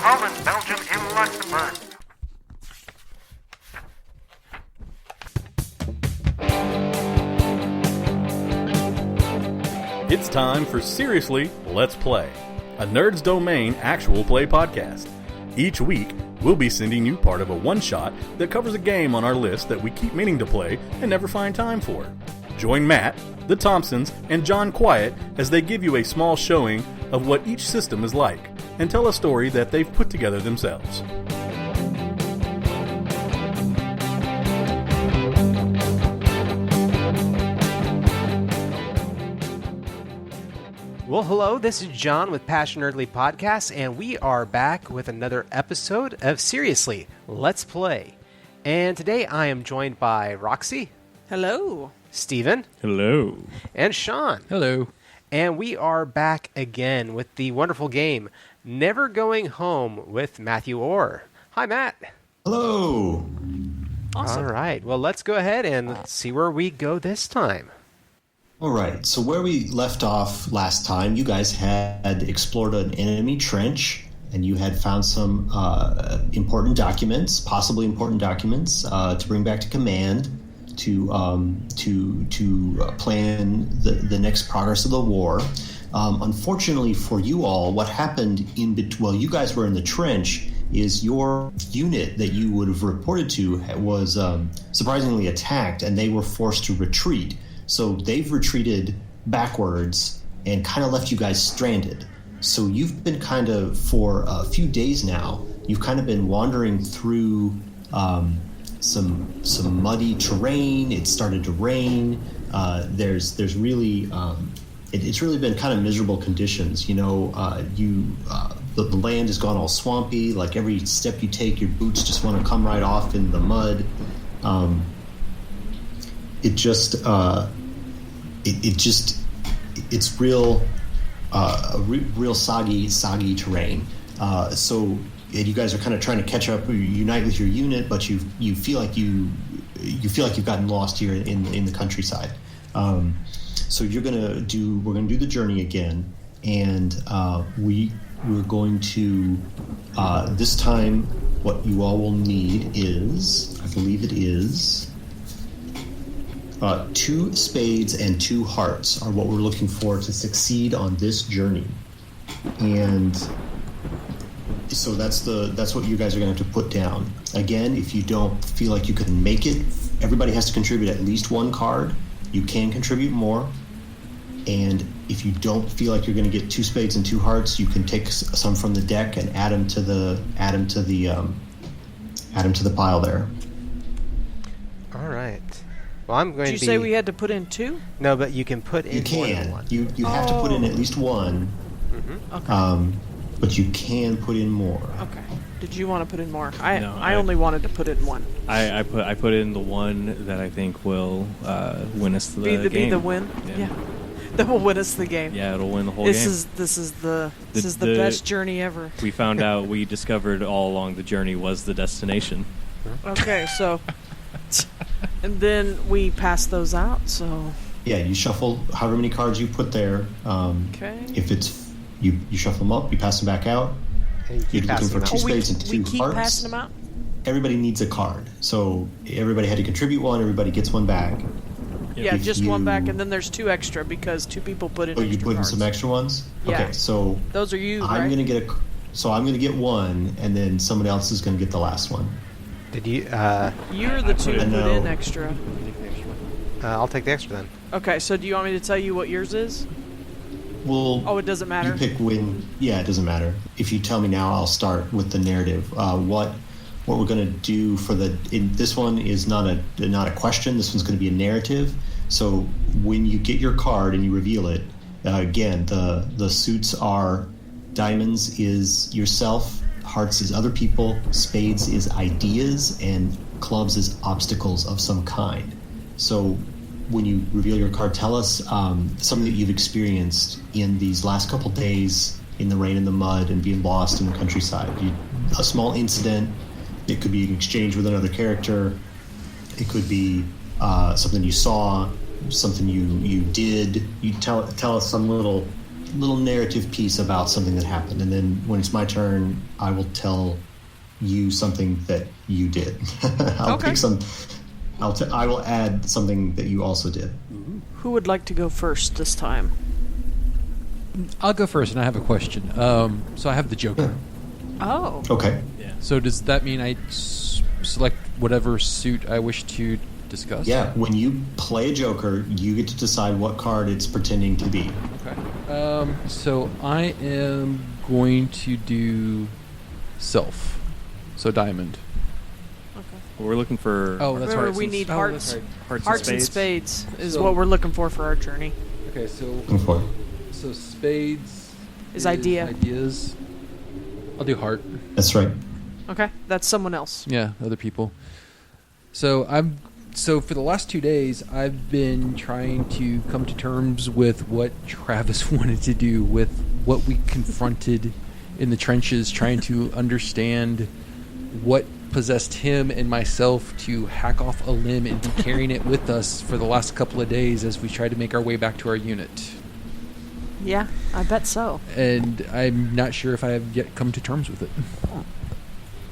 Pomme, Belgium in Luxembourg. It's time for Seriously, Let's Play, a Nerds Domain actual play podcast. Each week, we'll be sending you part of a one-shot that covers a game on our list that we keep meaning to play and never find time for. Join Matt, the Thompsons, and John Quiet as they give you a small showing of what each system is like, and tell a story that they've put together themselves. Well, hello, this is John with Passion Nerdly Podcast, and we are back with another episode of Seriously, Let's Play. And today I am joined by Roxy. Hello. Steven. Hello. And Shawn. Hello. And we are back again with the wonderful game, Never Going Home with Matthew Orr. Hi, Matt. Hello. Awesome. All right, well, let's go ahead and see where we go this time. All right, so where we left off last time, you guys had explored an enemy trench, and you had found some important documents, possibly important documents, to bring back to command to plan the next progress of the war. Unfortunately for you all, what happened while you guys were in the trench is your unit that you would have reported to was surprisingly attacked, and they were forced to retreat. So they've retreated backwards and kind of left you guys stranded. So you've been kind of, for a few days now, you've kind of been wandering through some muddy terrain. It started to rain. There's really it's really been kind of miserable conditions. You know, the land has gone all swampy. Like every step you take, your boots just want to come right off in the mud. It's real soggy terrain. So you guys are kind of trying to catch up, unite with your unit, but you feel like you've gotten lost here in the countryside. So we're gonna do the journey again, and we're going to this time. What you all will need is, I believe it is. 2 spades and 2 hearts are what we're looking for to succeed on this journey, and so that's what you guys are going to have to put down. Again, if you don't feel like you can make it, everybody has to contribute at least 1 card. You can contribute more, and if you don't feel like you're going to get 2 spades and 2 hearts, you can take some from the deck and add them to the pile there. All right. Well, I'm going Did you say we had to put in 2? No, but you can put in more than 1. You have to put in at least 1. Mm-hmm. Okay. But you can put in more. Okay. Did you want to put in more? I only wanted to put in 1. I put in the one that I think will win us the game. Be the win? Yeah. That will win us the game. Yeah, it'll win the whole game. This is the best journey ever. We found out, we discovered all along the journey was the destination. Okay, so... And then we pass those out, so... Yeah, you shuffle however many cards you put there. Okay. If it's... You shuffle them up, you pass them back out. You're looking for 2 spades and 2 we hearts. keep passing them out? Everybody needs a card. So everybody had to contribute 1, everybody gets 1 back. Yeah, just 1 back, and then there's 2 extra because 2 people put in extra you put in cards. some extra ones? Yeah. Okay, so... Those are you, I'm right? going to get 1, and then somebody else is going to get the last one. Did you? You're the 2 that put in extra. I'll take the extra then. Okay, so do you want me to tell you what yours is? Well, Oh, it doesn't matter? you pick when... Yeah, it doesn't matter. If you tell me now, I'll start with the narrative. What we're going to do for this one is not a question. This one's going to be a narrative. So when you get your card and you reveal it, again, the suits are diamonds is yourself, hearts is other people, spades is ideas, and clubs is obstacles of some kind. So when you reveal your card, tell us something that you've experienced in these last couple days in the rain and the mud and being lost in the countryside. A small incident. It could be an exchange with another character. It could be something you saw, something you did. You tell us some little little narrative piece about something that happened, and then when it's my turn, I will tell you something that you did. I will add something that you also did. Who would like to go first this time? I'll go first, and I have a question. So I have the Joker. Oh. Okay. Yeah. So does that mean I select whatever suit I wish to discuss? Yeah, when you play a Joker, you get to decide what card it's pretending to be. Okay. So I am going to do Self. So Diamond. We're looking for... Oh, that's Remember, right. we need hearts. That's right. Hearts and spades is what we're looking for our journey. Okay, so spades Is ideas. I'll do heart. That's right. Okay, that's someone else. Yeah, other people. So for the last 2 days, I've been trying to come to terms with what Travis wanted to do, with what we confronted in the trenches, trying to understand what possessed him and myself to hack off a limb and be carrying it with us for the last couple of days as we try to make our way back to our unit. Yeah, I bet so. And I'm not sure if I have yet come to terms with it.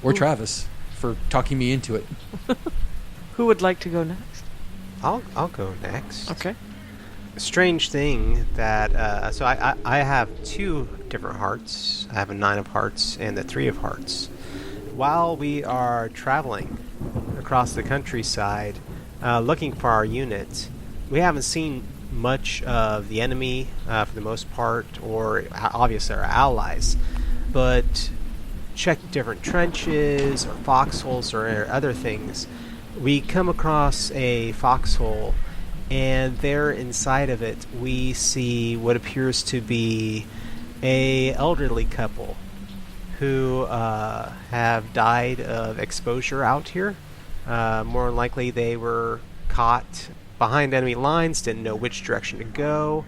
Or Travis for talking me into it. Who would like to go next? I'll go next. Okay. A strange thing that so I have 2 different hearts. I have a 9 of hearts and a 3 of hearts. While we are traveling across the countryside, looking for our unit, we haven't seen much of the enemy for the most part, or obviously our allies, but check different trenches or foxholes or other things. We come across a foxhole, and there inside of it we see what appears to be a elderly couple who have died of exposure out here. More than likely they were caught behind enemy lines, didn't know which direction to go,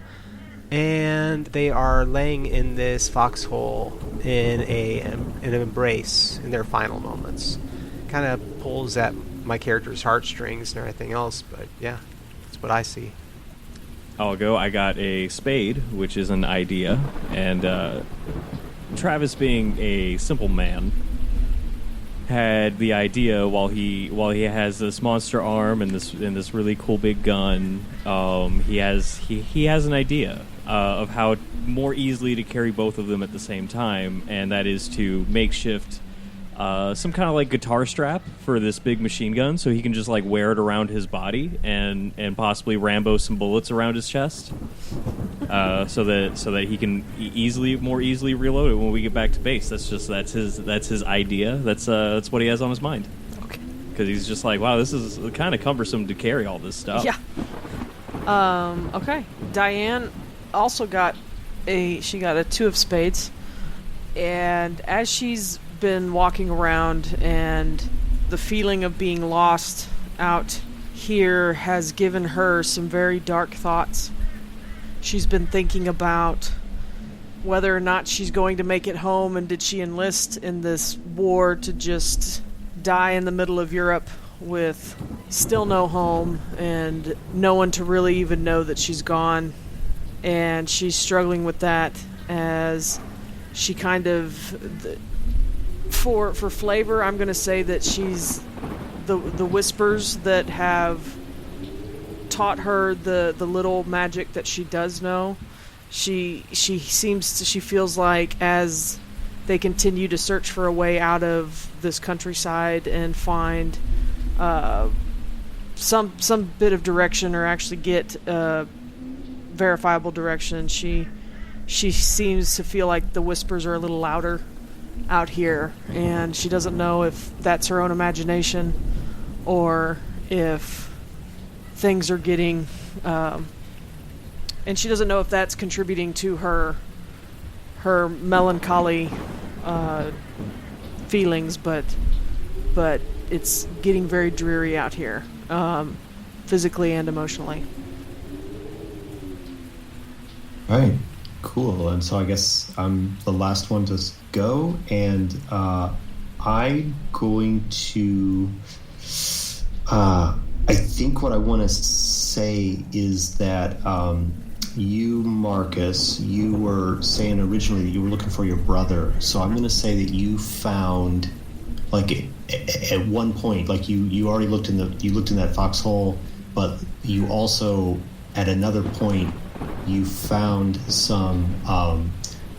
and they are laying in this foxhole in an embrace in their final moments. Kind of pulls at my character's heartstrings and everything else, but yeah, that's what I see. I'll go. I got a spade, which is an idea, and Travis, being a simple man, had the idea while he has this monster arm and this really cool big gun. He has an idea of how more easily to carry both of them at the same time, and that is to makeshift some kind of like guitar strap for this big machine gun, so he can just like wear it around his body and possibly Rambo some bullets around his chest, so that he can more easily reload it when we get back to base. That's his idea. That's what he has on his mind. Okay. Because he's just like, wow, this is kind of cumbersome to carry all this stuff. Yeah. Okay. Diane also got a 2 of spades, and as she's been walking around and the feeling of being lost out here has given her some very dark thoughts. She's been thinking about whether or not she's going to make it home, and did she enlist in this war to just die in the middle of Europe with still no home and no one to really even know that she's gone. And she's struggling with that as she kind of... For flavor, I'm going to say that she's the whispers that have taught her the little magic that she does know. She feels like as they continue to search for a way out of this countryside and find some bit of direction, or actually get verifiable direction, she seems to feel like the whispers are a little louder out here, and she doesn't know if that's her own imagination or if things are getting and she doesn't know if that's contributing to her melancholy feelings, but it's getting very dreary out here, physically and emotionally. All right, cool. And so I guess I'm the last one to go, and I'm going to... I think what I want to say is that You, Marcus, you were saying originally that you were looking for your brother. So I'm going to say that you found, like, at one point, like you already looked in that foxhole, but you also at another point you found some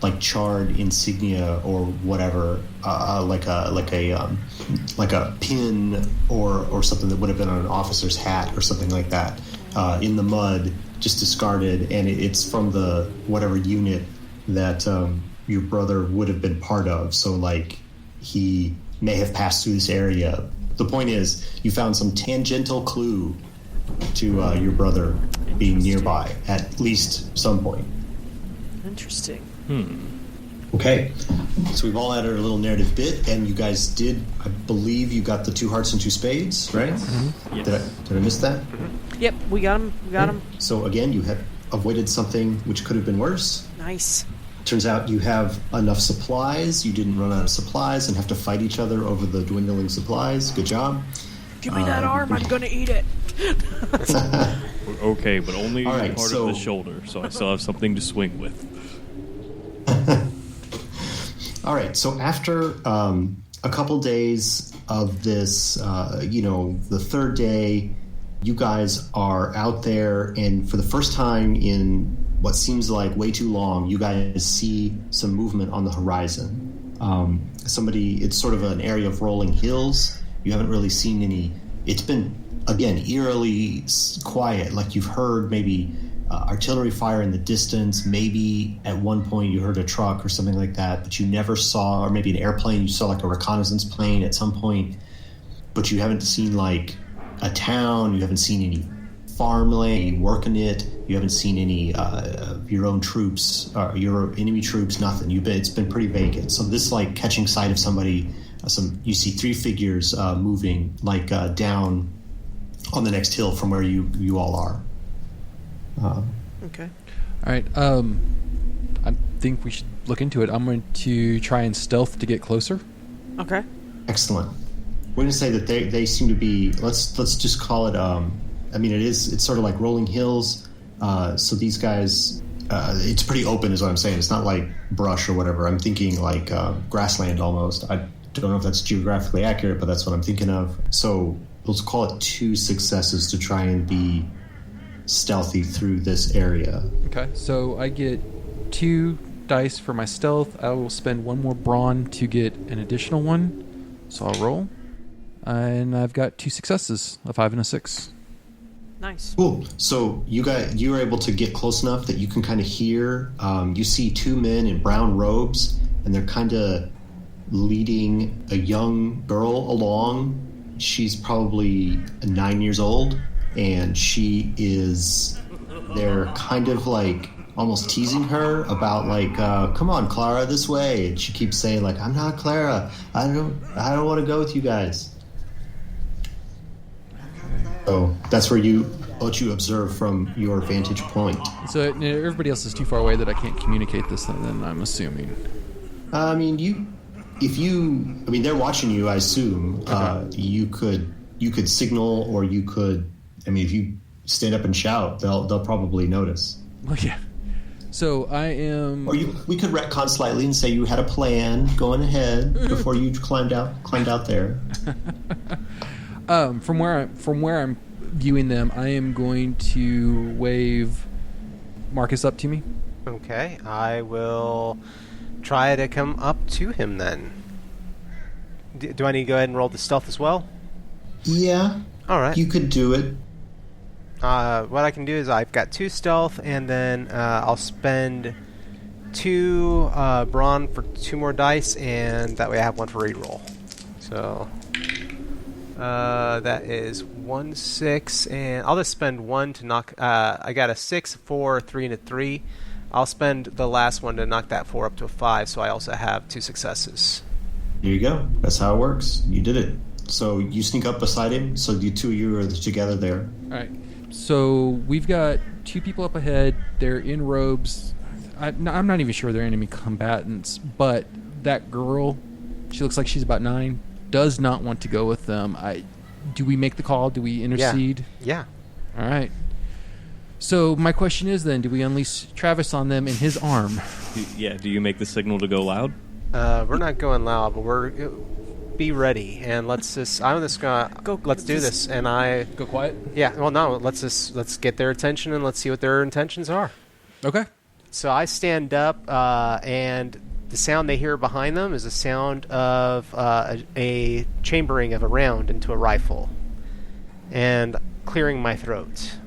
like charred insignia or whatever, like a pin or something that would have been on an officer's hat or something like that, in the mud, just discarded, and it's from the whatever unit that your brother would have been part of. So like he may have passed through this area. The point is, you found some tangential clue to your brother being nearby at least some point. Interesting. Okay, so we've all added a little narrative bit, and you guys did, I believe you got the 2 hearts and 2 spades, right? Mm-hmm. Yes. Did I miss that? Yep, we got him. We got him. So again, you have avoided something which could have been worse. Nice. Turns out you have enough supplies. You didn't run out of supplies and have to fight each other over the dwindling supplies. Good job. Give me that arm. I'm gonna eat it. Okay, but only All right, part of the shoulder, so I still have something to swing with. All right, so after a couple days of this, the third day, you guys are out there, and for the first time in what seems like way too long, you guys see some movement on the horizon. It's sort of an area of rolling hills. You haven't really seen any. It's been, again, eerily quiet, like you've heard maybe artillery fire in the distance. Maybe at one point you heard a truck or something like that, but you never saw, or maybe an airplane. You saw like a reconnaissance plane at some point, but you haven't seen like a town. You haven't seen any farmland working it. You haven't seen any of your own troops, your enemy troops. Nothing. It's been pretty vacant. So this, like, catching sight of somebody. You see 3 figures moving like down on the next hill from where you all are. Okay. All right. I think we should look into it. I'm going to try and stealth to get closer. Okay. Excellent. We're going to say that they seem to be. Let's just call it. It's sort of like rolling hills. So these guys, it's pretty open, is what I'm saying. It's not like brush or whatever. I'm thinking like grassland almost. I don't know if that's geographically accurate, but that's what I'm thinking of. So let's call it 2 successes to try and be stealthy through this area. Okay, so I get 2 dice for my stealth. I will spend 1 more brawn to get an additional 1. So I'll roll. And I've got 2 successes, a 5 and a 6. Nice. Cool. So you were able to get close enough that you can kind of hear. You see 2 men in brown robes, and they're kind of leading a young girl along. She's probably 9 years old, and they're kind of like almost teasing her about like, come on, Clara, this way. And she keeps saying like, I'm not Clara. I don't want to go with you guys. So that's what you observe from your vantage point. So everybody else is too far away that I can't communicate this, then I'm assuming. They're watching you, I assume. Okay. You could signal, or you could, if you stand up and shout, they'll probably notice. Well, yeah. So I am. Or we could retcon slightly and say you had a plan going ahead before you climbed out there. From where I'm viewing them, I am going to wave Marcus up to me. Okay, I will try to come up to him then. Do I need to go ahead and roll the stealth as well? Yeah. All right. You could do it. What I can do is I've got 2 stealth, and then I'll spend 2 brawn for 2 more dice, and that way I have 1 for reroll. So that is 1, 6, and I'll just spend 1 to knock. I got a 6, 4, 3, and a 3. I'll spend the last 1 to knock that 4 up to a 5, so I also have 2 successes. There you go. That's how it works. You did it. So you sneak up beside him. So the 2 of you are together there. All right. So we've got 2 people up ahead. They're in robes. I'm not even sure they're enemy combatants, but that girl, she looks like she's about 9, does not want to go with them. Do we make the call? Do we intercede? Yeah. All right. So my question is then, do we unleash Travis on them in his arm? Do you make the signal to go loud? We're not going loud, but we're be ready and let's just. I'm just gonna Go. Let's do this, and I. Go quiet? Yeah. Well, no. Let's get their attention and let's see what their intentions are. Okay. So I stand up, and the sound they hear behind them is the sound of a chambering of a round into a rifle, and clearing my throat.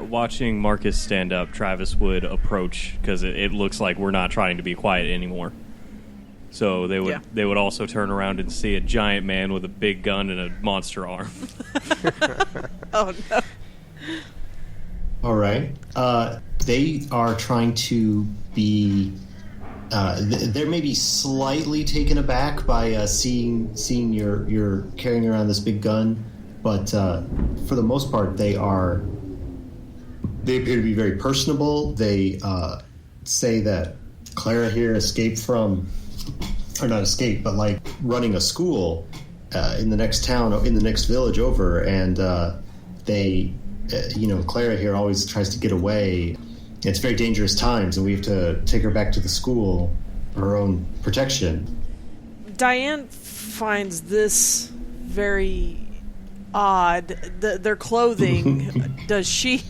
Watching Marcus stand up, Travis would approach because it looks like we're not trying to be quiet anymore. So they would also turn around and see a giant man with a big gun and a monster arm. Oh no! All right. They are trying to be. They're maybe slightly taken aback by seeing you're carrying around this big gun, but for the most part, they appear to be very personable. They say that Clara here escaped from, or not escaped, but like running a school in the next town, in the next village over, and Clara here always tries to get away. It's very dangerous times, and we have to take her back to the school for her own protection. Diane finds this very odd. Their clothing. Does she?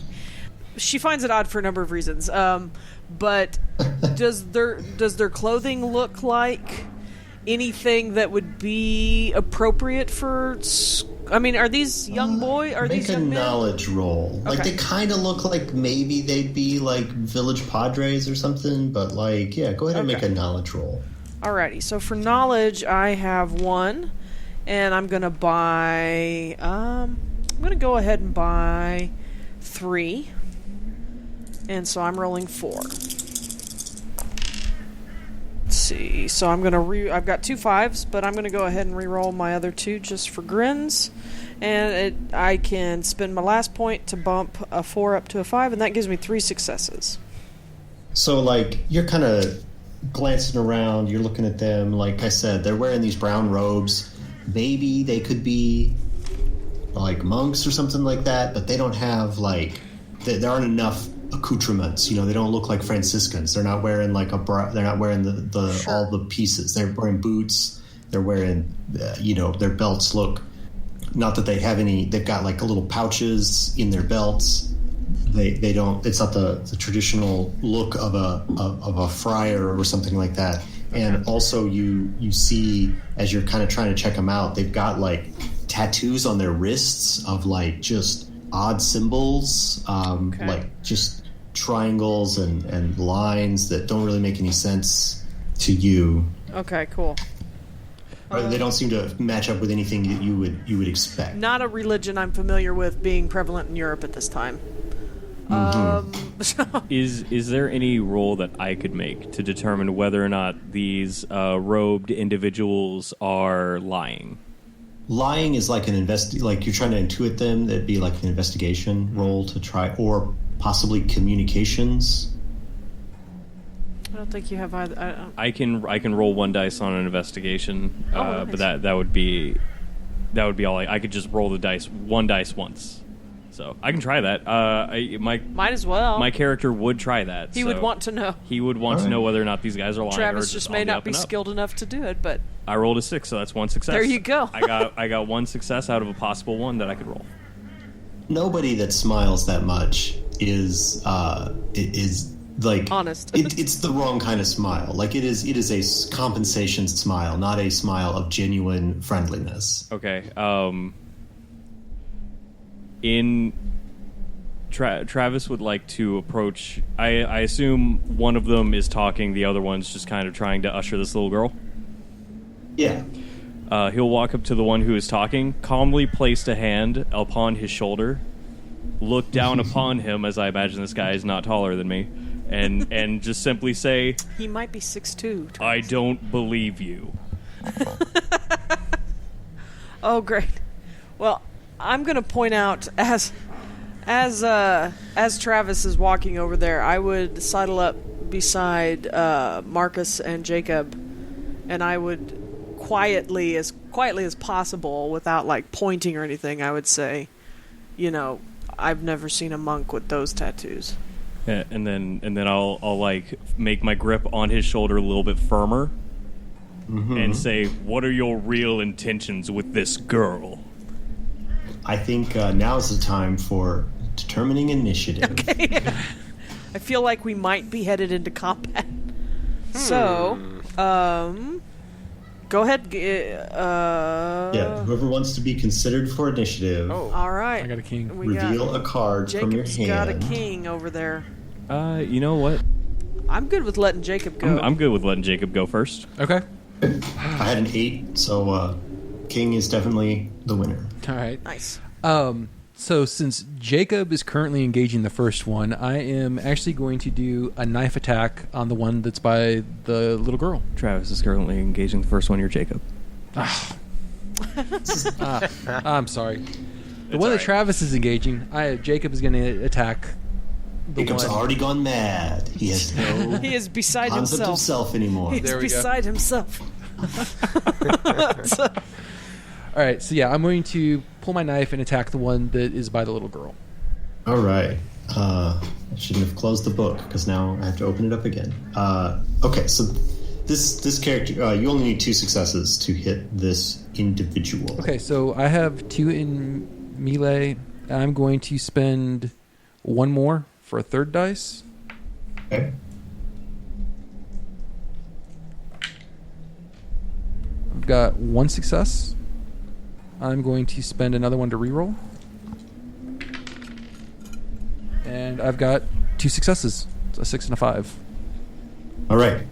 She finds it odd for a number of reasons. But does their clothing look like anything that would be appropriate for? I mean, are these young boy? Are these young men? Make a knowledge roll. Like, Okay. they kind of look like maybe they'd be, like, village padres or something, but, like, yeah, go ahead and make a knowledge roll. Alrighty, so for knowledge, I have 1, and I'm going to buy... I'm going to go ahead and buy 3, and so I'm rolling 4. Let's see, so I'm going to I've got 2 5s, but I'm going to go ahead and re-roll my other 2 just for grins. And I can spend my last point to bump a 4 up to a 5, and that gives me 3 successes. So, like, you're kind of glancing around, you're looking at them. Like I said, they're wearing these brown robes. Maybe they could be, like, monks or something like that, but they don't have, like, there aren't enough accoutrements. They don't look like Franciscans. They're not wearing, like, they're not wearing the Sure. all the pieces. They're wearing boots. They're wearing, their belts look... Not that they have any. They've got like little pouches in their belts. They don't. It's not the traditional look of a friar or something like that. And also, you see as you're kind of trying to check them out, they've got like tattoos on their wrists of like just odd symbols, like just triangles and lines that don't really make any sense to you. Okay, cool. Or they don't seem to match up with anything that you would expect. Not a religion I'm familiar with being prevalent in Europe at this time. Is there any role that I could make to determine whether or not these robed individuals are lying? Lying is like like you're trying to intuit them. That'd be like an investigation role to try, or possibly communications. I don't think you have either. I can roll 1 dice on an investigation, nice. but that would be all. I could just roll the dice 1 dice once, so I can try that. Might as well. My character would try that. He would want to know. He would want to know whether or not these guys are lying. Travis or just on may the not up be and up. skilled enough to do it, but I rolled a 6, so that's 1 success. There you go. I got 1 success out of a possible 1 that I could roll. Nobody that smiles that much is like honest. It's the wrong kind of smile. Like it is a compensation smile, not a smile of genuine friendliness. Okay. Travis would like to approach. I assume one of them is talking, the other one's just kind of trying to usher this little girl. Yeah. He'll walk up to the one who is talking, calmly place a hand upon his shoulder, look down upon him, as I imagine this guy is not taller than me, and just simply say, he might be 6'2". I don't believe you. Oh, great. Well, I'm going to point out as Travis is walking over there, I would sidle up beside Marcus and Jacob, and I would quietly as possible, without like pointing or anything, I would say, I've never seen a monk with those tattoos. Yeah, and then I'll like make my grip on his shoulder a little bit firmer, and say, "What are your real intentions with this girl?" I think now is the time for determining initiative. Okay. I feel like we might be headed into combat. So, go ahead. Yeah, whoever wants to be considered for initiative, All right. I got a king. reveal a card from your Jacob's hand. got a king over there. You know what? I'm good with letting Jacob go. I'm good with letting Jacob go first. Okay. I had an 8, so king is definitely the winner. All right. Nice. So since Jacob is currently engaging the first one, I am actually going to do a knife attack on the one that's by the little girl. Travis is currently engaging the first one. You're Jacob. I'm sorry. The one that alright. Travis is engaging, Jacob is going to attack the Jacob's one. already gone mad. He has no He is beside concept himself. of self anymore. He's There we go. beside himself. All right, so yeah, I'm going to pull my knife and attack the one that is by the little girl. All right. I shouldn't have closed the book because now I have to open it up again. Okay, so this character, you only need 2 successes to hit this individual. Okay, so I have 2 in melee. I'm going to spend 1 more for a 3rd dice. Okay. I've got 1 success. I'm going to spend another one to reroll. And I've got 2 successes. It's a 6 and a 5. All right.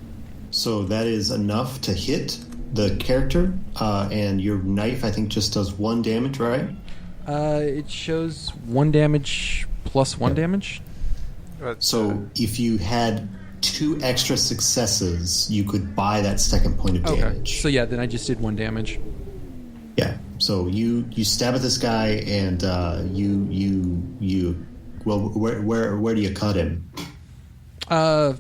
So that is enough to hit the character, and your knife, I think, just does 1 damage, right? It shows 1 damage plus 1 damage. So if you had 2 extra successes, you could buy that second point of damage. So yeah, then I just did 1 damage. Yeah. So you stab at this guy, and you well, where do you cut him? I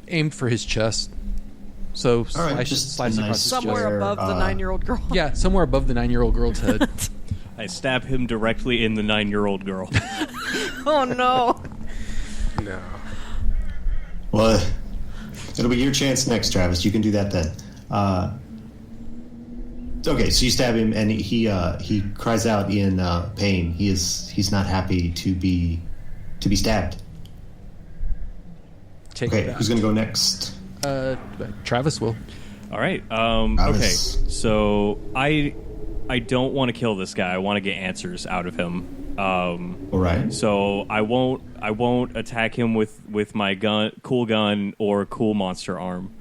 aimed for his chest. So All right, slice just across nice his Somewhere chest. Where, above the 9-year-old girl. Yeah, somewhere above the 9-year-old girl's head. I stab him directly in the 9-year-old girl. Oh, no. No. Well, it'll be your chance next, Travis. You can do that then. Okay, so you stab him, and he cries out in pain. He's not happy to be stabbed. Take Okay, it back. who's gonna go next? Travis will. All right. Okay. Travis. So I don't want to kill this guy. I want to get answers out of him. All right. So I won't attack him with my cool gun or cool monster arm.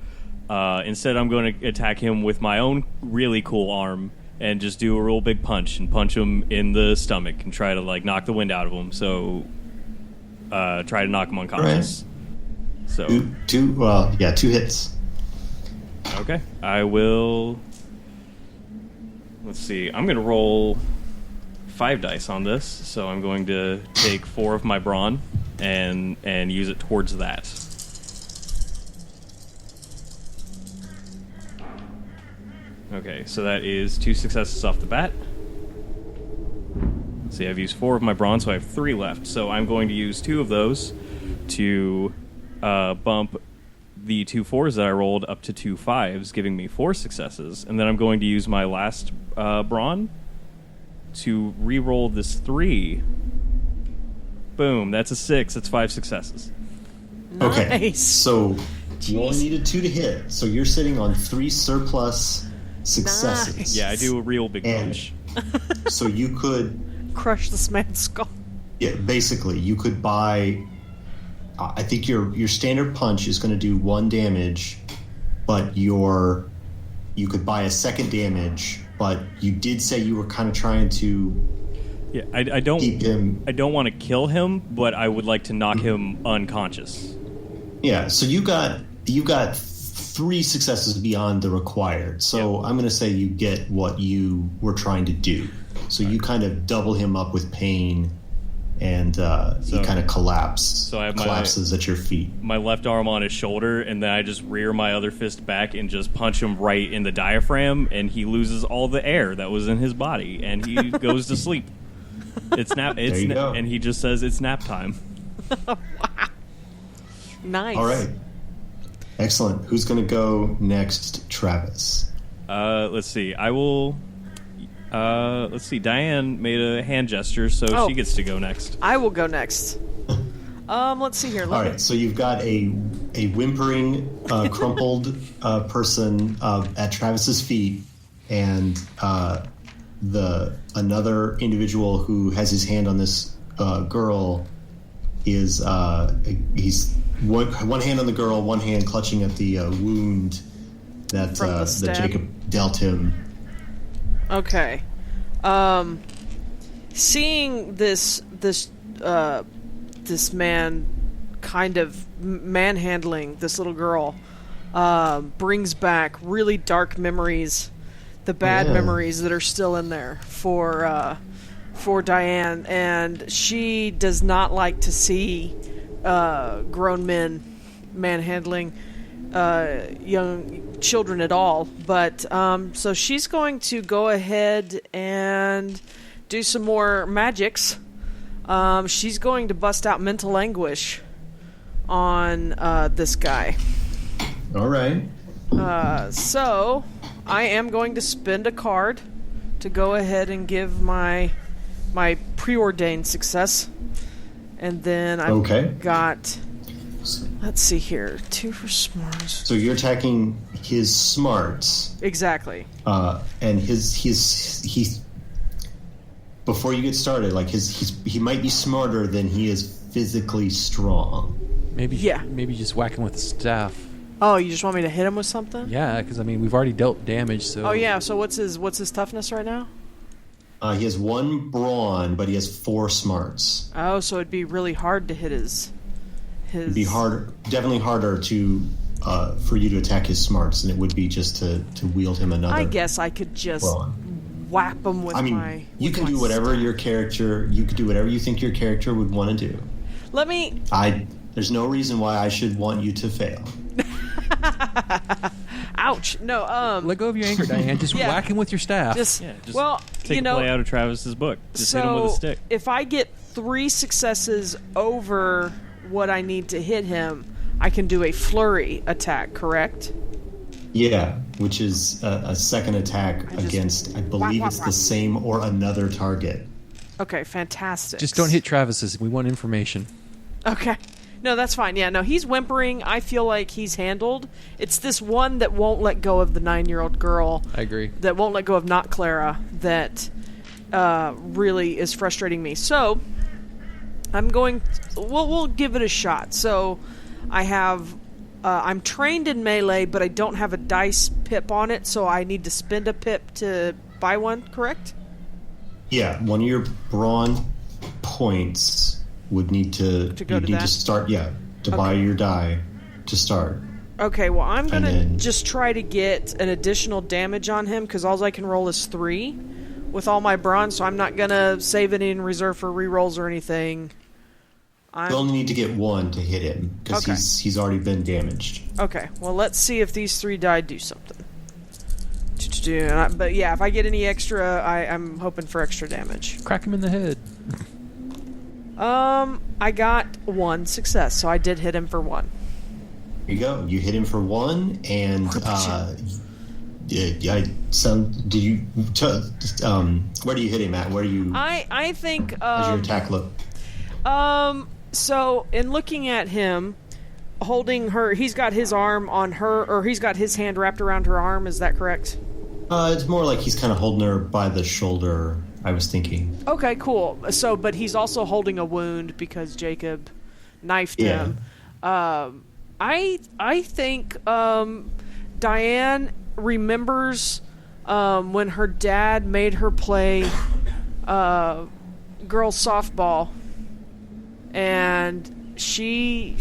Instead, I'm going to attack him with my own really cool arm and just do a real big punch and punch him in the stomach and try to like knock the wind out of him. So try to knock him unconscious. So Two hits. okay, I will. Let's see. I'm going to roll 5 dice on this. So I'm going to take 4 of my brawn and use it towards that. Okay, so that is 2 successes off the bat. Let's see, I've used 4 of my brawn, so I have 3 left. So I'm going to use 2 of those to bump the 2 4s that I rolled up to 2 5s, giving me 4 successes. And then I'm going to use my last brawn to re-roll this 3. Boom, that's a 6. That's 5 successes. Okay. Nice. So you only needed 2 to hit. So you're sitting on 3 surplus successes. Nice. Yeah, I do a real big And punch. so you could, Crush this man's skull. basically, you could buy. I think your standard punch is going to do 1 damage, but you could buy a second damage. But you did say you were kind of trying to. Yeah, I don't. Keep him. I don't want to kill him, but I would like to knock him unconscious. Yeah, so you got 3 successes beyond the required. So I'm going to say you get what you were trying to do. So you kind of double him up with pain, and he kind of collapses at your feet. My left arm on his shoulder, and then I just rear my other fist back and just punch him right in the diaphragm, and he loses all the air that was in his body, and he goes to sleep. It's nap. There you go. And he just says it's nap time. Nice. All right. Excellent. Who's going to go next, Travis? Let's see. I will. Let's see. Diane made a hand gesture, so she gets to go next. I will go next. Let's see here. All right. So you've got a whimpering, crumpled person at Travis's feet, and another individual who has his hand on this girl is he's one hand on the girl, one hand clutching at the wound that Jacob dealt him. Okay. Seeing this man kind of manhandling this little girl brings back really dark memories, the bad memories that are still in there for Diane, and she does not like to see grown men manhandling young children at all. But so she's going to go ahead and do some more magics. She's going to bust out mental anguish on this guy. All right. So I am going to spend a card to go ahead and give my preordained success. And then I've got, let's see here, 2 for smarts. So you're attacking his smarts. Exactly. And he's before you get started, like he might be smarter than he is physically strong. Maybe just whack him with a staff. Oh, you just want me to hit him with something? Yeah, because I mean we've already dealt damage. So. Oh yeah. So what's his toughness right now? He has 1 brawn, but he has 4 smarts. Oh, so it'd be really hard to hit his. It'd be definitely harder to for you to attack his smarts than it would be just to wield him another. I guess I could just whap him with my. You can do whatever your character. You could do whatever you think your character would want to do. Let me. There's no reason why I should want you to fail. Ouch! No. Let go of your anger, Diane. Just whack him with your staff. Take a play out of Travis's book. Just hit him with a stick. If I get 3 successes over what I need to hit him, I can do a flurry attack. Correct? Yeah, which is a second attack against. I believe it's the same or another target. Okay, fantastic. Just don't hit Travis's. We want information. Okay. No, that's fine. Yeah, no, he's whimpering. I feel like he's handled. It's this one that won't let go of the 9-year-old girl. I agree. That won't let go of not Clara. That really is frustrating me. So I'm going. We'll give it a shot. So I have. I'm trained in melee, but I don't have a dice pip on it, so I need to spend a pip to buy one. Correct? Yeah, one of your brawn points would need to start. Yeah, to buy your die to start. Okay, well, I'm going to just try to get an additional damage on him, because all I can roll is 3 with all my brawn, so I'm not going to save it in reserve for rerolls or anything. You only need to get 1 to hit him, because he's already been damaged. Okay, well, let's see if these 3 die do something. But yeah, if I get any extra, I'm hoping for extra damage. Crack him in the head. I got 1 success, so I did hit him for 1. There you go. You hit him for 1, and where do you hit him at? Where do you? I think. How's your attack look? So in looking at him, holding her, he's got his arm on her, or he's got his hand wrapped around her arm. Is that correct? It's more like he's kind of holding her by the shoulder, I was thinking. Okay, cool. So, but he's also holding a wound because Jacob knifed him. I think Diane remembers when her dad made her play girls softball, and she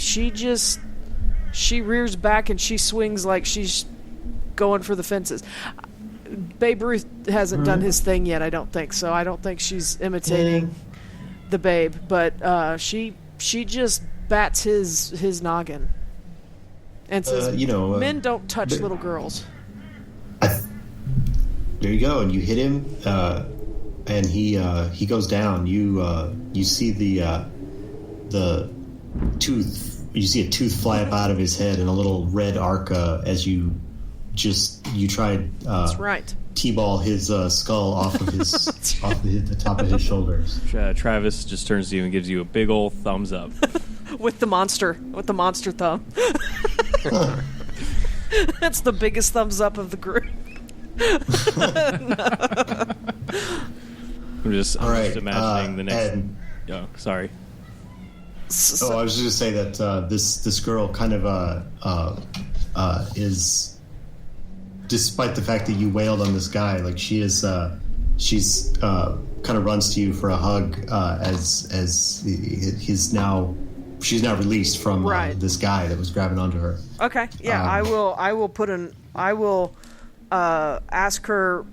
rears back and she swings like she's going for the fences. Babe Ruth hasn't done his thing yet, I don't think. So I don't think she's imitating the Babe, but she just bats his noggin and says, "Men don't touch little girls." There you go, and you hit him. and he goes down. You see the tooth. You see a tooth fly up out of his head and a little red arc as you try. That's right. T-ball his skull off of his the top of his shoulders. Travis just turns to you and gives you a big old thumbs up with the monster thumb. That's the biggest thumbs up of the group. I'm just imagining the next. And, sorry. I was just going to say that this girl kind of is, despite the fact that you wailed on this guy, like she's kind of runs to you for a hug as she's now released from this guy that was grabbing onto her. Okay, yeah, I will ask her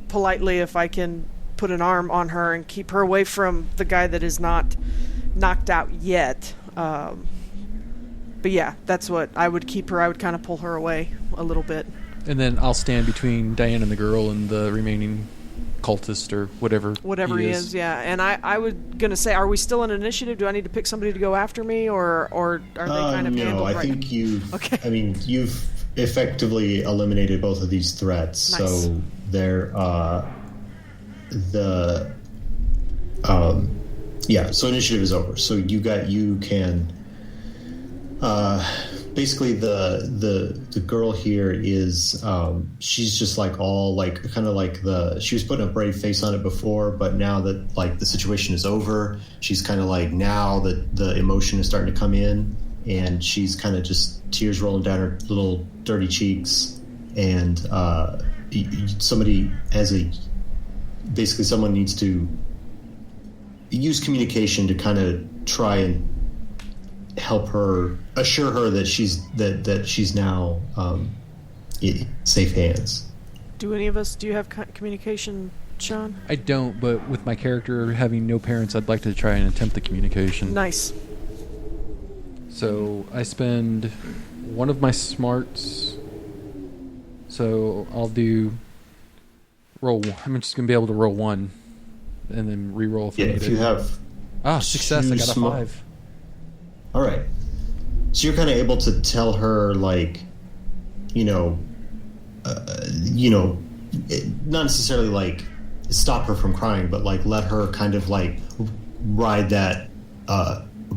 politely if I can put an arm on her and keep her away from the guy that is not knocked out yet. But yeah, that's what I would keep her. I would kind of pull her away a little bit. And then I'll stand between Diane and the girl and the remaining cultist or whatever he is. Yeah. And I was gonna say, are we still in initiative? Do I need to pick somebody to go after me, or are they kind of handled right? No, I think you've. Okay. I mean, you've effectively eliminated both of these threats, nice. So they're So initiative is over. So you can. Basically, the girl here is she's just like all like kind of like she was putting a brave face on it before, but now that like the situation is over, she's kind of like now that the emotion is starting to come in, and she's kind of just tears rolling down her little dirty cheeks, and someone needs to use communication to kind of try and help her, assure her that she's now in safe hands. Do you have communication, Shawn? I don't, but with my character having no parents, I'd like to try and attempt the communication. Nice. So I spend one of my smarts. So I'll do roll. I'm just going to be able to roll one and then re-roll if I need if it. you have success, I got a 5. All right. So you're kind of able to tell her, like, not necessarily like stop her from crying, but like let her kind of like ride that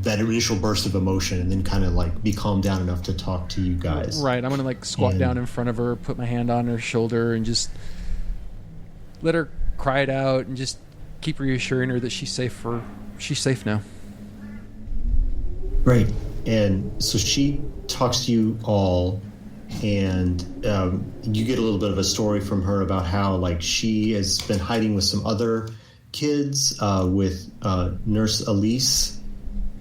initial burst of emotion, and then kind of like be calmed down enough to talk to you guys. Right. I'm gonna like squat down in front of her, put my hand on her shoulder, and just let her cry it out, and just keep reassuring her that she's safe now. Right. And so she talks to you all, and you get a little bit of a story from her about how like she has been hiding with some other kids, with Nurse Elise,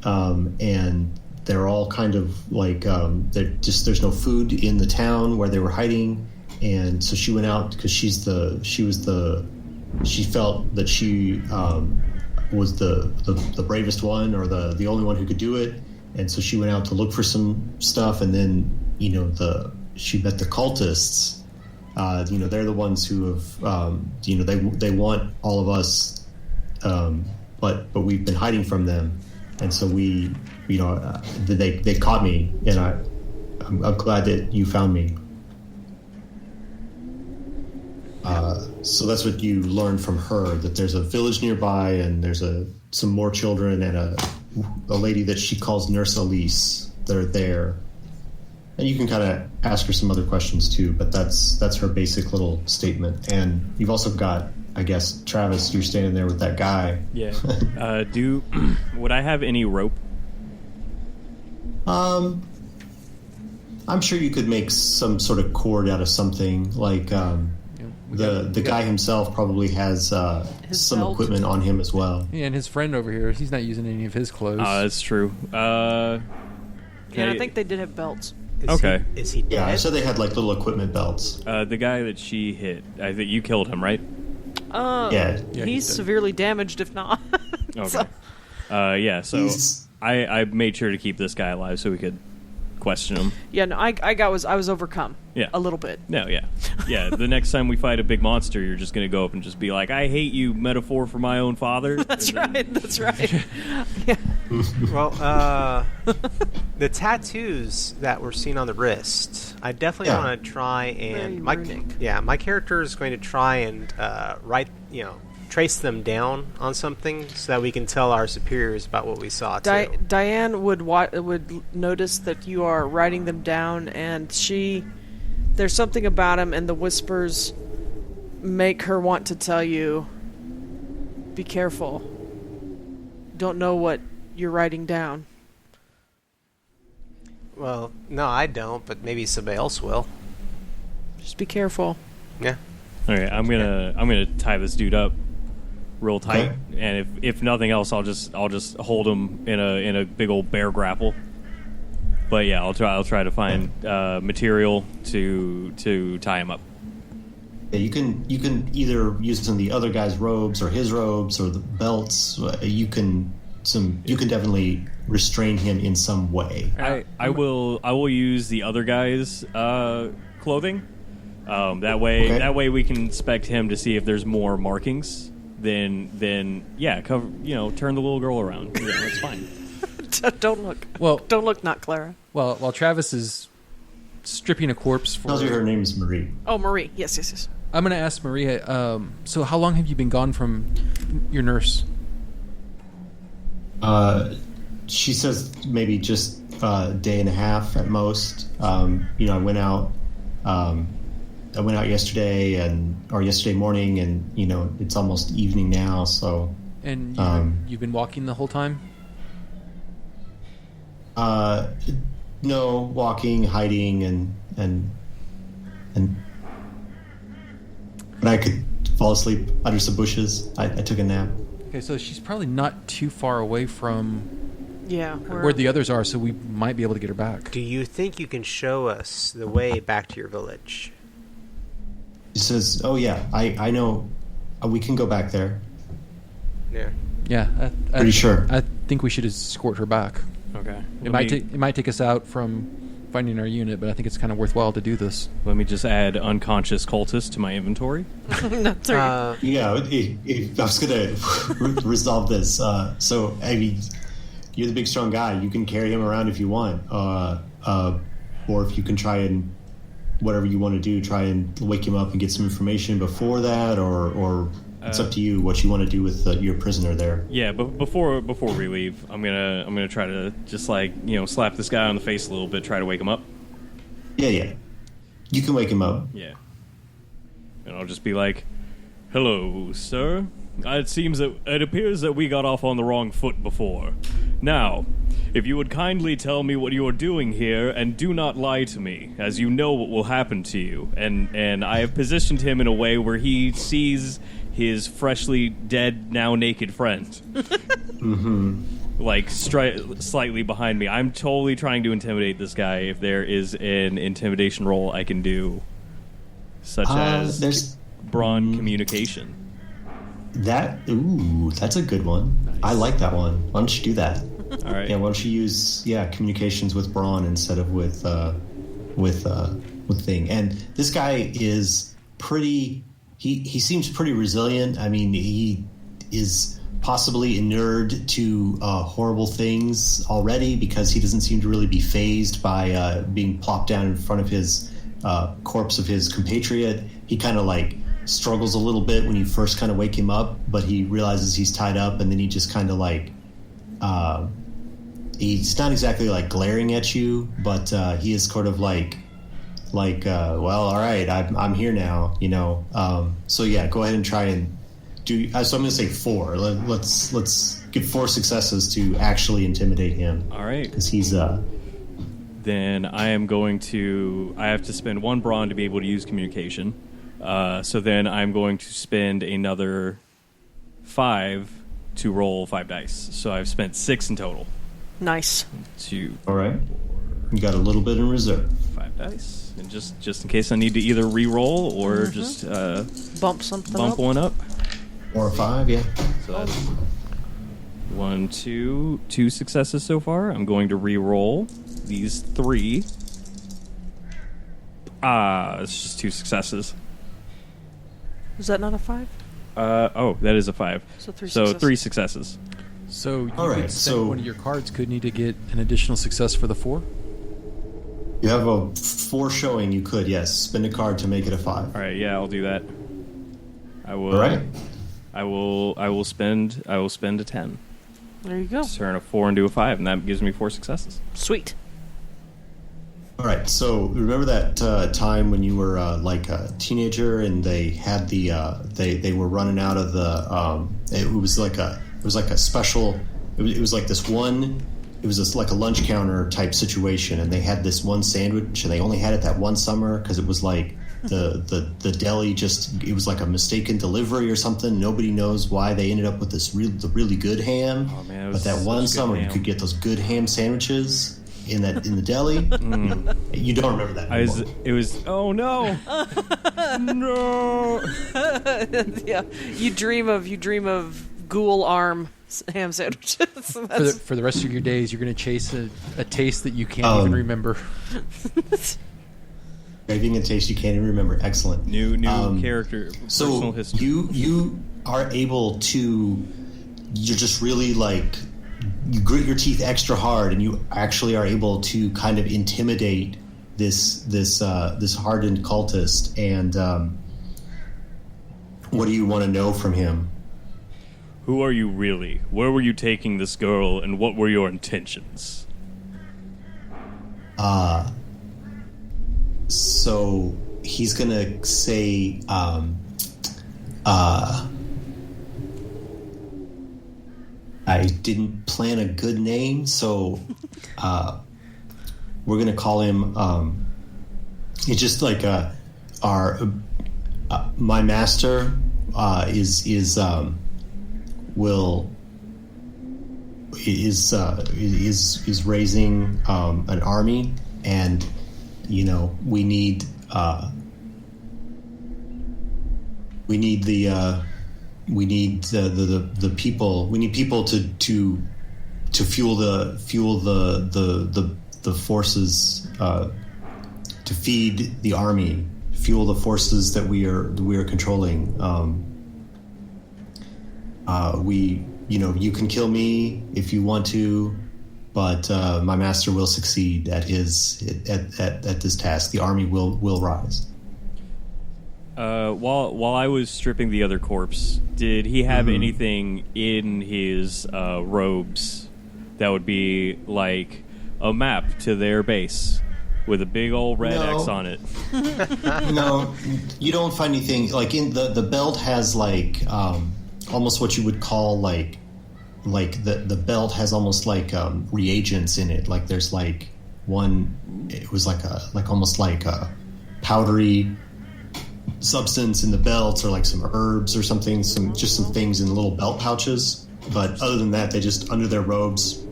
and they're all kind of like there's no food in the town where they were hiding, and so she went out because she felt that she was the bravest one, or the only one who could do it. And so she went out to look for some stuff, and then she met the cultists. They're the ones who have they want all of us, but we've been hiding from them, and so they caught me, and I'm glad that you found me. So that's what you learned from her, that there's a village nearby, and there's some more children, and a lady that she calls Nurse Elise that are there. And you can kind of ask her some other questions too, but that's her basic little statement. And you've also got, I guess, Travis, you're standing there with that guy. Yeah. Would I have any rope? I'm sure you could make some sort of cord out of something, like the guy himself probably has some belt. equipment on him as well. Yeah, and his friend over here, he's not using any of his clothes. Oh, that's true. I think they did have belts. Is he dead? Yeah, I said they had like little equipment belts. The guy that she hit, I think you killed him, right? Yeah, He's severely damaged, if not. Okay. So I made sure to keep this guy alive so we could question him. Yeah, no, I was overcome. Yeah. A little bit. No, yeah. Yeah, the next time we fight a big monster, you're just going to go up and just be like, I hate you, metaphor for my own father. That's right. Yeah. Well, the tattoos that we're seeing on the wrist, I definitely want to try and my character is going to try and trace them down on something so that we can tell our superiors about what we saw too. Diane would notice that you are writing them down, and there's something about him, and the whispers make her want to tell you, be careful. Don't know what you're writing down. Well, no, I don't, but maybe somebody else will. Just be careful. Yeah. Okay, I'm gonna tie this dude up real tight, and if nothing else, I'll just hold him in a big old bear grapple. But yeah, I'll try to find material to tie him up. Yeah, you can either use some of the other guy's robes or his robes or the belts. You can definitely restrain him in some way. I will use the other guy's clothing. That way we can inspect him to see if there's more markings. Then cover, turn the little girl around. Yeah, that's fine. Don't look. Well, don't look, not Clara. Well, while Travis is stripping a corpse for... Tells you her name is Marie. Oh, Marie. Yes. I'm going to ask Maria, so how long have you been gone from your nurse? She says maybe just a day and a half at most. I went out yesterday yesterday morning, and it's almost evening now. So. And you've been walking the whole time? No, walking, hiding, and but I could fall asleep under some bushes. I took a nap. Okay, so she's probably not too far away from where the others are, so we might be able to get her back. Do you think you can show us the way back to your village? He says, "Oh yeah, I know. We can go back there." Yeah. Yeah, pretty sure. I think we should escort her back. Okay. It might take us out from finding our unit, but I think it's kind of worthwhile to do this. Let me just add unconscious cultist to my inventory. That's right. I was going to resolve this. So, I mean, you're the big, strong guy. You can carry him around if you want. Or if you can try and, whatever you want to do, try and wake him up and get some information before that, or it's up to you what you want to do with your prisoner there. Yeah, but before we leave, I'm gonna try to just slap this guy on the face a little bit, try to wake him up. Yeah. You can wake him up. Yeah. And I'll just be like, "Hello, sir. It appears that we got off on the wrong foot before. Now, if you would kindly tell me what you are doing here, and do not lie to me, as you know what will happen to you." And I have positioned him in a way where he sees his freshly dead, now naked friend. Slightly behind me. I'm totally trying to intimidate this guy. If there is an intimidation roll I can do, such as brawn communication. That's a good one. Nice. I like that one. Why don't you do that? All right. Yeah, why don't you use communications with brawn instead of with thing. And this guy is pretty. He seems pretty resilient. I mean, he is possibly inured to horrible things already because he doesn't seem to really be fazed by being plopped down in front of his corpse of his compatriot. He kind of struggles a little bit when you first kind of wake him up, but he realizes he's tied up, and then he just kind of he's not exactly glaring at you, but he is sort of well, all right, I'm here now, so yeah, go ahead and try and do. So I'm going to say 4. Let's get 4 successes to actually intimidate him. All right, because he's then I have to spend 1 brawn to be able to use communication. So then I'm going to spend another 5 to roll 5 dice. So I've spent 6 in total. Nice. 2. All right. You got a little bit in reserve. 5 dice. And just in case I need to either re-roll or just bump one up. 4 or 5, yeah. So that's 1, 2 successes so far. I'm going to re-roll these 3. It's just 2 successes. Is that not a 5? That is a 5. So 3 So successes. 3 successes. So you All right, could spend so- one of your cards, couldn't you, to get an additional success for the 4? You have a 4 showing. You could, yes, spend a card to make it a 5. All right, yeah, I'll do that. I will. All right. I will spend a 10. There you go. Turn a 4 into a 5, and that gives me 4 successes. Sweet. All right. So remember that time when you were like a teenager, and they had the they were running out of the it was like a special. It was like this one. It was like a lunch counter type situation, and they had this one sandwich, and they only had it that one summer because it was like the deli it was like a mistaken delivery or something. Nobody knows why they ended up with the really good ham. Oh, man, it but was that such one good summer you ham. could get those good ham sandwiches in the deli. You don't remember that anymore. It was. Oh no! No! Yeah, you dream of ghoul arm ham sandwiches. That's, For the rest of your days, you're going to chase a taste that you can't even remember. Craving a taste you can't even remember. Excellent. New character. So Personal history. you are able to. You're just really like you grit your teeth extra hard, and you actually are able to kind of intimidate this hardened cultist. And what do you want to know from him? Who are you really? Where were you taking this girl, and what were your intentions? So he's gonna say, I didn't plan a good name, so we're gonna call him. It's just like my master is raising an army, and we need the people. We need people to fuel the forces, to feed the army, fuel the forces that we are controlling. You can kill me if you want to, but my master will succeed at this task. The army will rise. While I was stripping the other corpse, did he have anything in his robes that would be like a map to their base with a big old red X on it? No, you don't find anything. Like in the belt has like almost what you would call like the belt has almost like reagents in it. Like there's like one. It was almost like a powdery substance in the belt, or like some herbs or something, some things in little belt pouches. But other than that, they just, under their robes,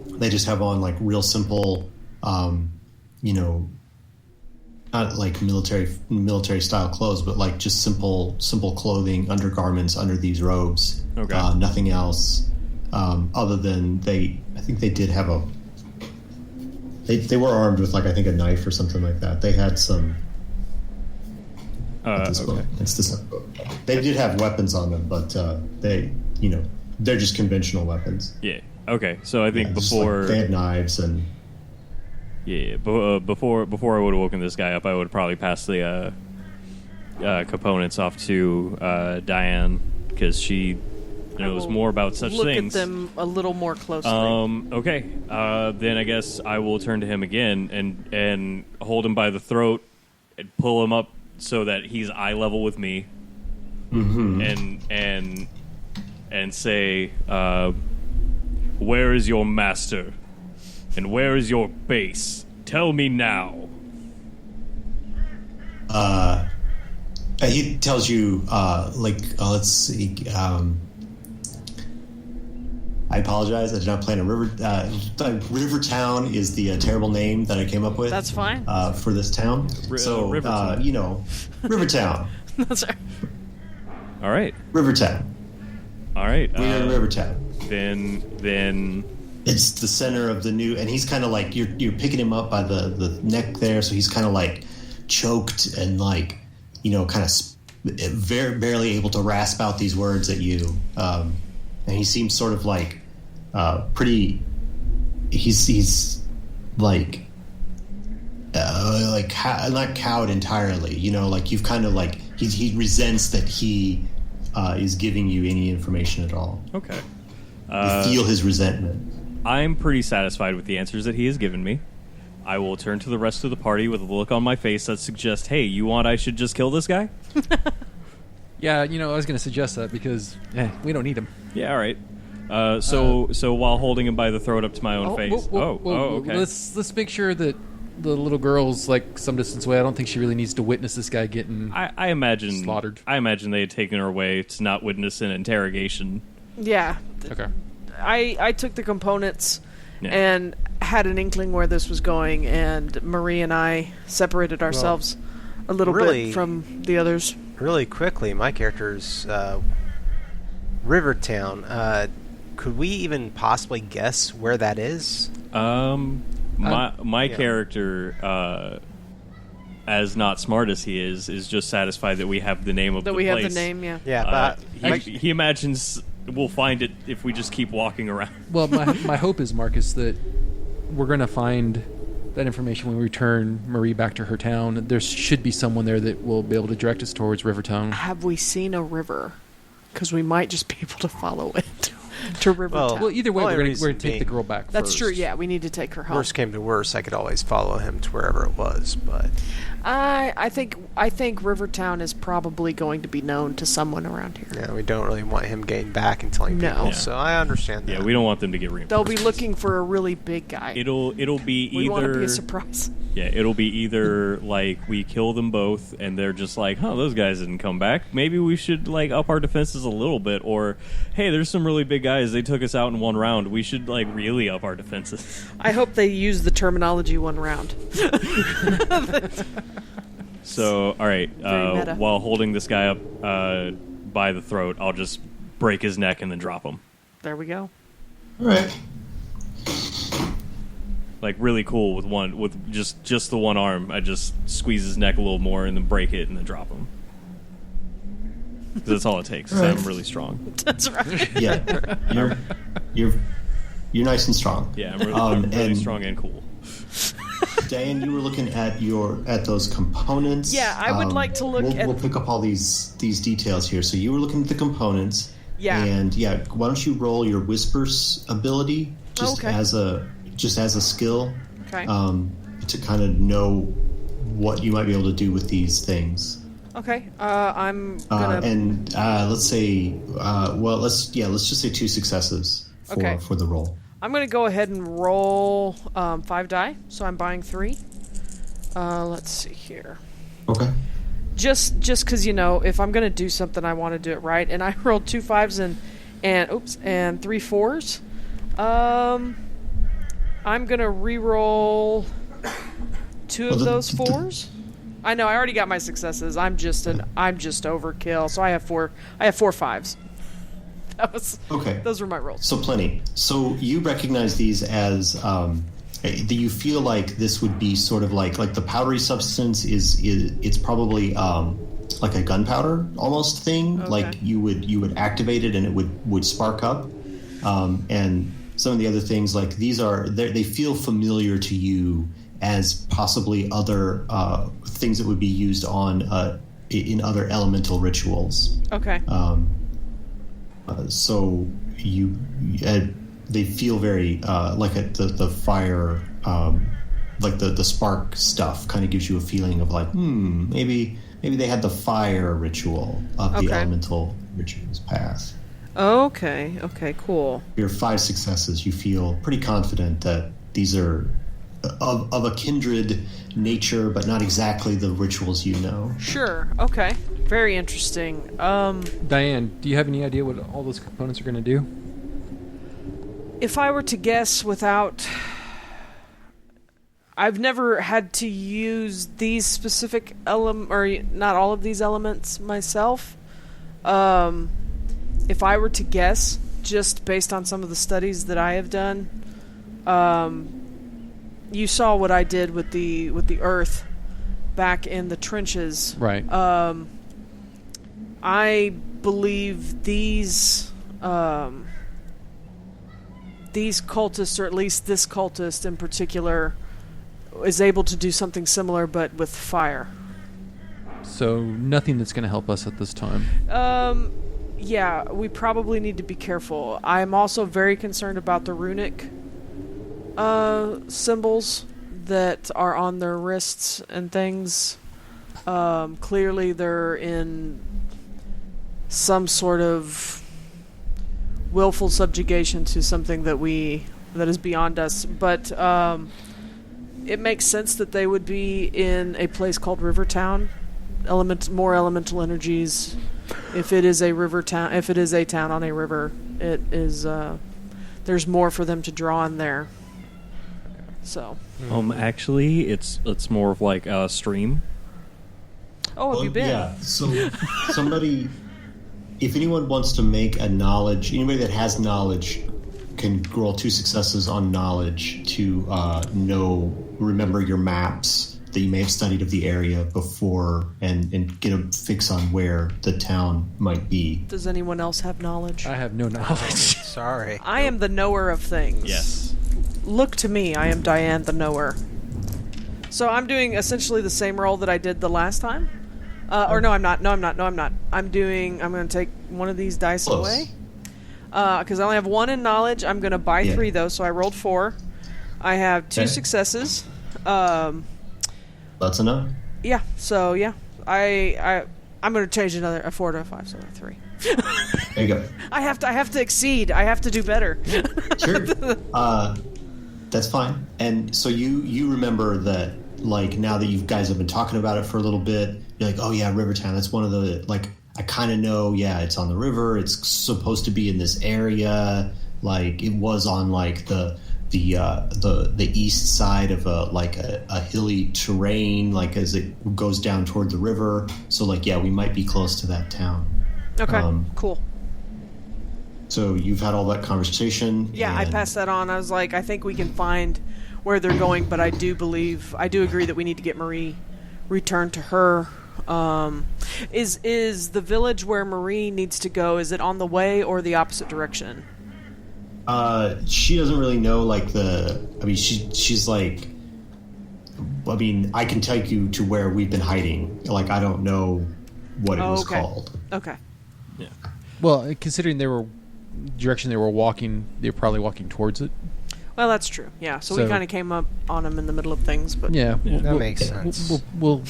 they just have on like real simple, not like military style clothes, but like just simple clothing, undergarments under these robes. Okay. Nothing else, other than I think they did have they were armed with like, I think, a knife or something like that. They had some. Okay. It's this book. They did have weapons on them, but they're just conventional weapons. Yeah. Okay. So I think Just, before they had knives and. Yeah, before I would have woken this guy up, I would probably pass the components off to Diane, because she knows more about such look things. Look at them a little more closely. Okay. Then I guess I will turn to him again and hold him by the throat and pull him up so that he's eye level with me, and say, "Where is your master? And where is your base? Tell me now." He tells you, let's see. I apologize. I did not plan a river. Rivertown is the terrible name that I came up with. That's fine. For this town. Rivertown. Rivertown. That's right. All right. Rivertown. All right. We're in Rivertown. Then it's the center of the new, and he's kind of like you're picking him up by the neck there, so he's kind of like choked and like kind of very barely able to rasp out these words at you, and he seems sort of like pretty. He's like not cowed entirely, like you've kind of like he resents that he is giving you any information at all. Okay. You feel his resentment. I'm pretty satisfied with the answers that he has given me. I will turn to the rest of the party with a look on my face that suggests, hey, you want I should just kill this guy? Yeah, I was going to suggest that because we don't need him. Yeah, all right. So while holding him by the throat up to my own face. Okay. Let's make sure that the little girl's like some distance away. I don't think she really needs to witness this guy getting I imagine slaughtered. I imagine they had taken her away to not witness an interrogation. Yeah. Okay. I took the components and had an inkling where this was going, and Marie and I separated ourselves a little bit from the others. Really quickly, my character's Rivertown. Could we even possibly guess where that is? My character, as not smart as he is just satisfied that we have the name of the place. That we have the name, yeah. Yeah, but he imagines we'll find it if we just keep walking around. Well, my hope is, Marcus, that we're going to find that information when we return Marie back to her town. There should be someone there that will be able to direct us towards Rivertown. Have we seen a river? Because we might just be able to follow it to Rivertown. Well, either way, we're going to take the girl back That's first. true, yeah. We need to take her home. Worst came to worst, I could always follow him to wherever it was, but... I think Rivertown is probably going to be known to someone around here. Yeah, we don't really want him getting back and telling people, so I understand that. Yeah, we don't want them to get reimbursed. They'll be looking for a really big guy. It'll be either... We want it to be a surprise. Yeah, it'll be either, like, we kill them both, and they're just like, those guys didn't come back. Maybe we should, like, up our defenses a little bit. Or, hey, there's some really big guys. They took us out in one round. We should, like, really up our defenses. I hope they use the terminology one round. So, all right, while holding this guy up by the throat, I'll just break his neck and then drop him. There we go. All right. Like, really cool with just the one arm. I just squeeze his neck a little more and then break it and then drop him. 'Cause that's all it takes. 'Cause I'm really strong. That's right. Yeah, you're nice and strong. Yeah, I'm really strong and cool. Diane, you were looking at those components. Yeah, I would like to look at... We'll pick up all these details here. So you were looking at the components. Yeah. And why don't you roll your Whispers ability as a skill? Okay. To kind of know what you might be able to do with these things. Okay. I'm gonna... let's say, let's just say 2 successes for the roll. I'm going to go ahead and roll 5 die, so I'm buying 3. Let's see here. Okay. Just because, if I'm going to do something, I want to do it right. And I rolled 2 5s and 3 4s. I'm going to re-roll 2 of those 4s. I know, I already got my successes. I'm just overkill, so I have 4 5s. Those were my rolls. So plenty. So you recognize these as do you feel like this would be sort of like the powdery substance it's probably like a gunpowder almost thing. Okay. Like you would activate it and it would spark up. And some of the other things, like these they feel familiar to you as possibly other things that would be used on in other elemental rituals. Okay. So they feel very like the fire, like the spark stuff kind of gives you a feeling of like, maybe they had the fire ritual of the elemental rituals path. Okay, cool. Your 5 successes, you feel pretty confident that these are of a kindred nature, but not exactly the rituals you know. Sure, okay. Very interesting. Diane, do you have any idea what all those components are going to do? If I were to guess without... I've never had to use these specific or not all of these elements myself. If I were to guess, just based on some of the studies that I have done, You saw what I did with the earth back in the trenches. Right. I believe these cultists, or at least this cultist in particular, is able to do something similar, but with fire. So nothing that's going to help us at this time. Yeah, we probably need to be careful. I'm also very concerned about the runic symbols that are on their wrists and things. Clearly they're in some sort of willful subjugation to something that is beyond us. But it makes sense that they would be in a place called Rivertown. More elemental energies. If it is a river town, if it is a town on a river, it is. There's more for them to draw in there. So. Actually, it's more of like a stream. Oh, have you been? Yeah. So somebody, if anyone wants to make a knowledge, anybody that has knowledge can roll 2 successes on knowledge to remember your maps that you may have studied of the area before and get a fix on where the town might be. Does anyone else have knowledge? I have no knowledge. Sorry. I am the knower of things. Yes. Look to me. I am Diane the knower. So I'm doing essentially the same roll that I did the last time. Or no, I'm not. No, I'm not. I'm going to take one of these dice Close. away. Because I only have 1 in knowledge. I'm going to buy 3, though, so I rolled 4. I have 2 successes. That's enough. Yeah, so yeah. I'm going to change a 4 to a 5, so a 3. There you go. I have to exceed. I have to do better. Sure. That's fine. And so you remember that, like, now that you guys have been talking about it for a little bit, you're like, oh yeah, Rivertown. That's one of the, like, I kind of know. Yeah, it's on the river. It's supposed to be in this area. Like, it was on like the east side of a hilly terrain, like as it goes down toward the river. So like, yeah, we might be close to that town. Okay, cool. So you've had all that conversation. Yeah, I passed that on. I was like, I think we can find where they're going, but I do agree that we need to get Marie returned to her. Is the village where Marie needs to go, is it on the way or the opposite direction? She doesn't really know, like, she's like, I mean, I can take you to where we've been hiding. Like, I don't know what it was called. Okay. Yeah. Well, considering direction they were walking, they were probably walking towards it. Well, that's true. Yeah, so we kind of came up on them in the middle of things, but yeah, that makes sense. We'll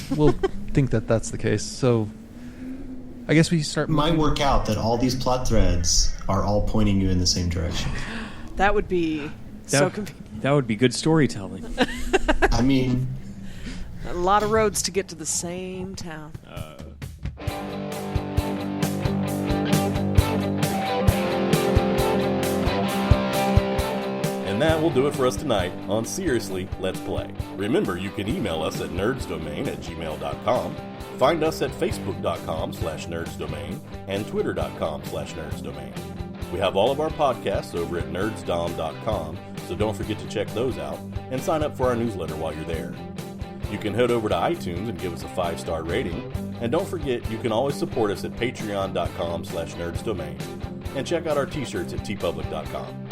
think that that's the case. So I guess we start. Might work out that all these plot threads are all pointing you in the same direction. That would be so convenient. That would be good storytelling. I mean, a lot of roads to get to the same town. And that will do it for us tonight on Seriously, Let's Play. Remember, you can email us at nerdsdomain@gmail.com, find us at facebook.com/nerdsdomain, and twitter.com/nerdsdomain. We have all of our podcasts over at nerdsdom.com, so don't forget to check those out, and sign up for our newsletter while you're there. You can head over to iTunes and give us a 5-star rating, and don't forget you can always support us at patreon.com/nerdsdomain, and check out our t-shirts at tpublic.com.